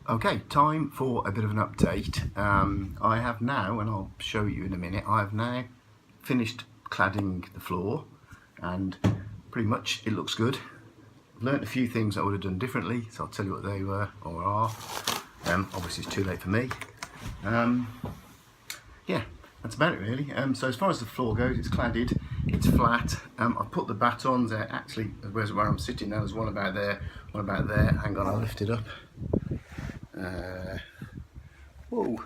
Okay, time for a bit of an update. I have now, and I'll show you in a minute, I have now finished cladding the floor and pretty much it looks good. I've learnt a few things I would have done differently, so I'll tell you what they were or are. Obviously it's too late for me. Yeah, that's about it really. So as far as the floor goes, it's cladded, it's flat. I've put the batons there, actually where I'm sitting now, there's one about there, one about there. Hang on, I'll lift it up. Whoa,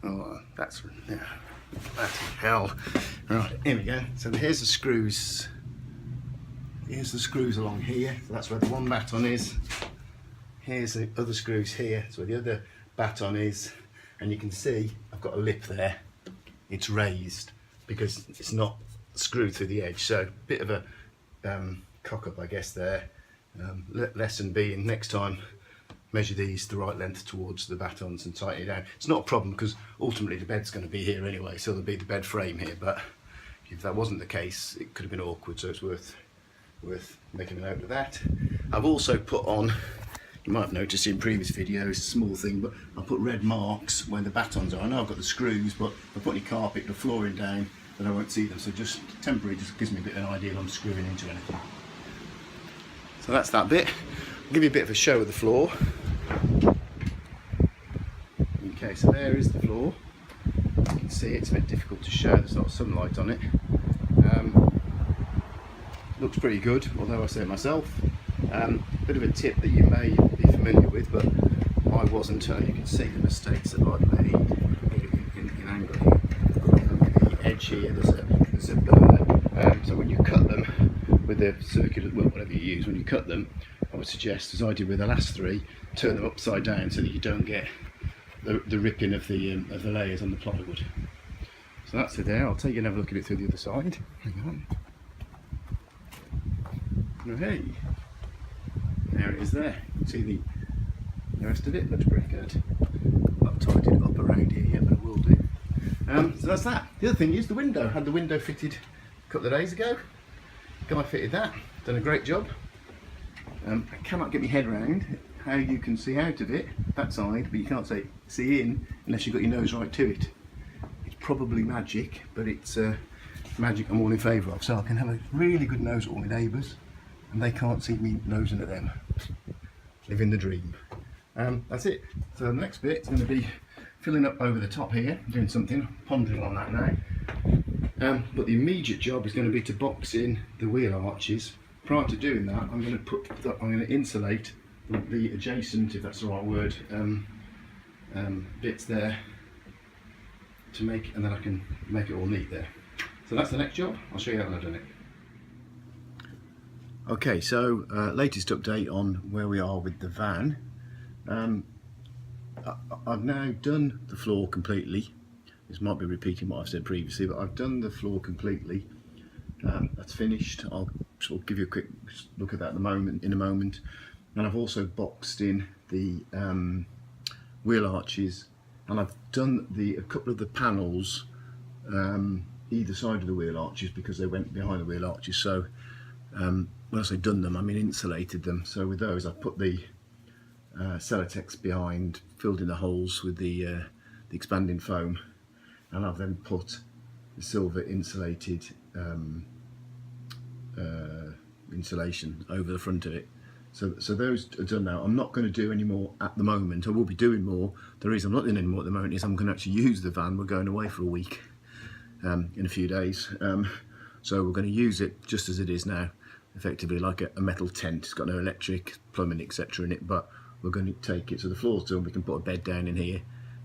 oh, that's, yeah, bloody hell. Right, here we go. So here's the screws. Here's the screws along here. So that's where the one baton is. Here's the other screws here. So where the other baton is. And you can see I've got a lip there. It's raised because it's not screwed through the edge. So a bit of a cock up, I guess, there. Lesson being next time, measure these the right length towards the batons and tighten it down. It's not a problem because ultimately the bed's going to be here anyway, so there'll be the bed frame here, but if that wasn't the case it could have been awkward, so it's worth making a note of that. I've also put on, you might have noticed in previous videos, a small thing, but I put red marks where the batons are. I know I've got the screws, but if I put any carpet or flooring down then I won't see them, so just temporarily just gives me a bit of an idea if I'm screwing into anything. So that's that bit. I'll give you a bit of a show of the floor. Okay, so there is the floor. You can see it's a bit difficult to show, there's not sunlight on it. Looks pretty good, although I say it myself. Bit of a tip that you may be familiar with, but I wasn't. You can see the mistakes that I've made in angle here. The edge here, there's a burr. So when you cut them with the circular, well, whatever you use, when you cut them, I would suggest, as I did with the last three, turn them upside down so that you don't get the ripping of the layers on the plywood. So that's it there. I'll take you and have a look at it through the other side. Hang on. Oh, hey, there it is there. You can see the rest of it. Looks pretty good. I've tidied it up around here yet, but I will do. So that's that. The other thing is the window. I had the window fitted a couple of days ago. Guy fitted that. Done a great job. I cannot get my head around how you can see out of it, that side, but you can't see in unless you've got your nose right to it. It's probably magic, but it's magic I'm all in favour of, so I can have a really good nose at all my neighbours and they can't see me nosing at them. Living the dream. That's it. So the next bit is going to be filling up over the top here, doing something, pondering on that now. But the immediate job is going to be to box in the wheel arches. Prior to doing that, I'm going to insulate the adjacent, if that's the right word, bits there to make, and then I can make it all neat there. So that's the next job. I'll show you how I've done it. Okay, so latest update on where we are with the van. I've now done the floor completely. This might be repeating what I've said previously, but I've done the floor completely. That's finished. I'll sort of give you a quick look at that in a moment. And I've also boxed in the wheel arches, and I've done a couple of the panels either side of the wheel arches because they went behind the wheel arches. So when I say done them, I mean insulated them. So with those, I've put the Celotex behind, filled in the holes with the expanding foam, and I've then put the silver insulated insulation over the front of it. So those are done now. I'm not going to do any more at the moment. I will be doing more. The reason I'm not doing any more at the moment is I'm going to actually use the van. We're going away for a week in a few days. So we're going to use it just as it is now, effectively like a metal tent. It's got no electric, plumbing, etc. in it, but we're going to take it to the floor's done. We can put a bed down in here,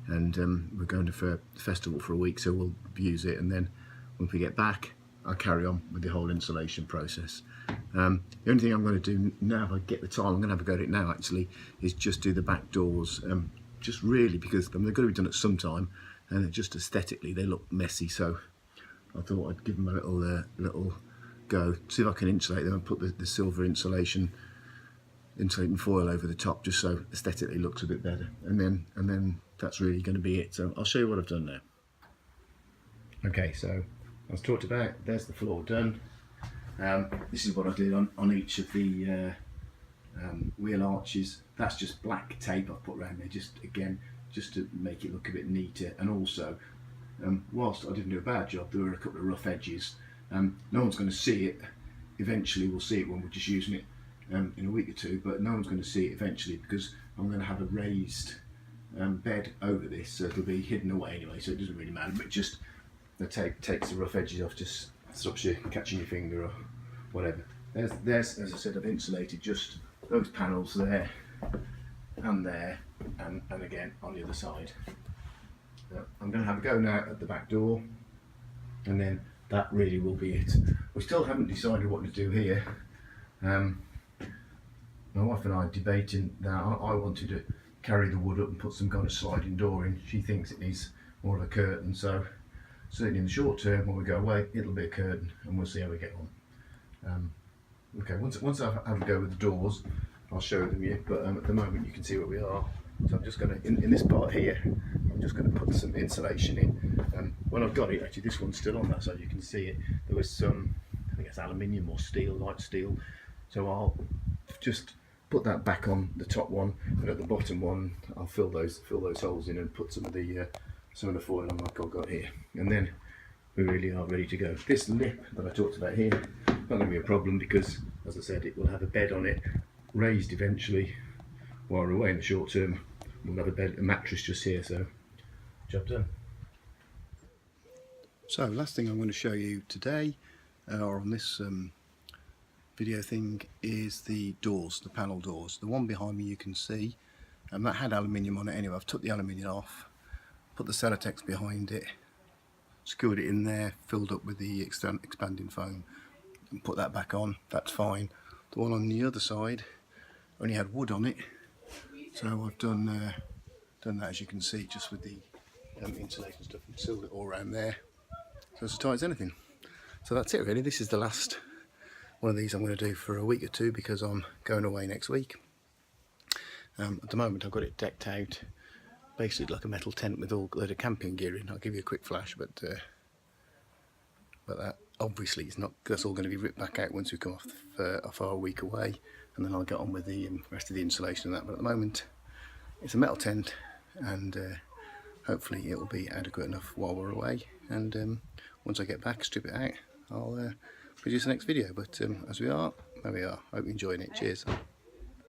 and we're going to a festival for a week, so we'll use it, and then when we get back I'll carry on with the whole installation process. The only thing I'm going to do now, if I get the time, I'm going to have a go at it now actually, is just do the back doors, just really because they're going to be done at some time, and just aesthetically they look messy, so I thought I'd give them a little go, see if I can insulate them and put the silver insulating foil over the top, just so aesthetically looks a bit better, and then that's really going to be it. So I'll show you what I've done now. Okay, so as talked about, there's the floor done. This is what I did on each of the wheel arches. That's just black tape I've put around there, just again, just to make it look a bit neater. And also, whilst I didn't do a bad job, there were a couple of rough edges. No one's going to see it. Eventually we'll see it when we're just using it in a week or two, but no one's going to see it eventually because I'm going to have a raised bed over this, so it'll be hidden away anyway, so it doesn't really matter. But just the tape takes the rough edges off, just stops you catching your finger or whatever. There's as I said, I've insulated just those panels there and there, and again on the other side. I'm going to have a go now at the back door, and then that really will be it. We still haven't decided what to do here. My wife and I are debating that. I wanted to carry the wood up and put some kind of sliding door in. She thinks it needs more of a curtain, so certainly in the short term when we go away it'll be a curtain, and we'll see how we get on. Okay, once I have a go with the doors I'll show them you, but at the moment you can see where we are. So I'm just going to, in this part here, I'm just going to put some insulation in. When I've got it, actually this one's still on that side, you can see it. There was some, I think it's aluminium or steel, light steel. So I'll just put that back on the top one, and at the bottom one I'll fill those holes in and put some of the foil on like I've got here. And then we really are ready to go. This lip that I talked about here, not going to be a problem because, as I said, it will have a bed on it, raised eventually. While we're away in the short term, we'll have a mattress just here, so job done. So last thing I'm going to show you today, or on this video thing, is the doors, the panel doors. The one behind me you can see, that had aluminium on it anyway. I've took the aluminium off, put the Celotex behind it, screwed it in there, filled up with the expanding foam, and put that back on. That's fine. The one on the other side only had wood on it. So I've done that, as you can see, just with the insulation stuff, and sealed it all around there, so it's as tight as anything. So that's it really. This is the last one of these I'm going to do for a week or two because I'm going away next week. At the moment I've got it decked out, basically like a metal tent with all a load of camping gear in. I'll give you a quick flash, but that obviously is not. That's all going to be ripped back out once we come off our week away, and then I'll get on with the rest of the insulation and that. But at the moment it's a metal tent, and hopefully it will be adequate enough while we're away. And once I get back, strip it out, I'll produce the next video. But as we are, there we are. Hope you're enjoying it. Cheers.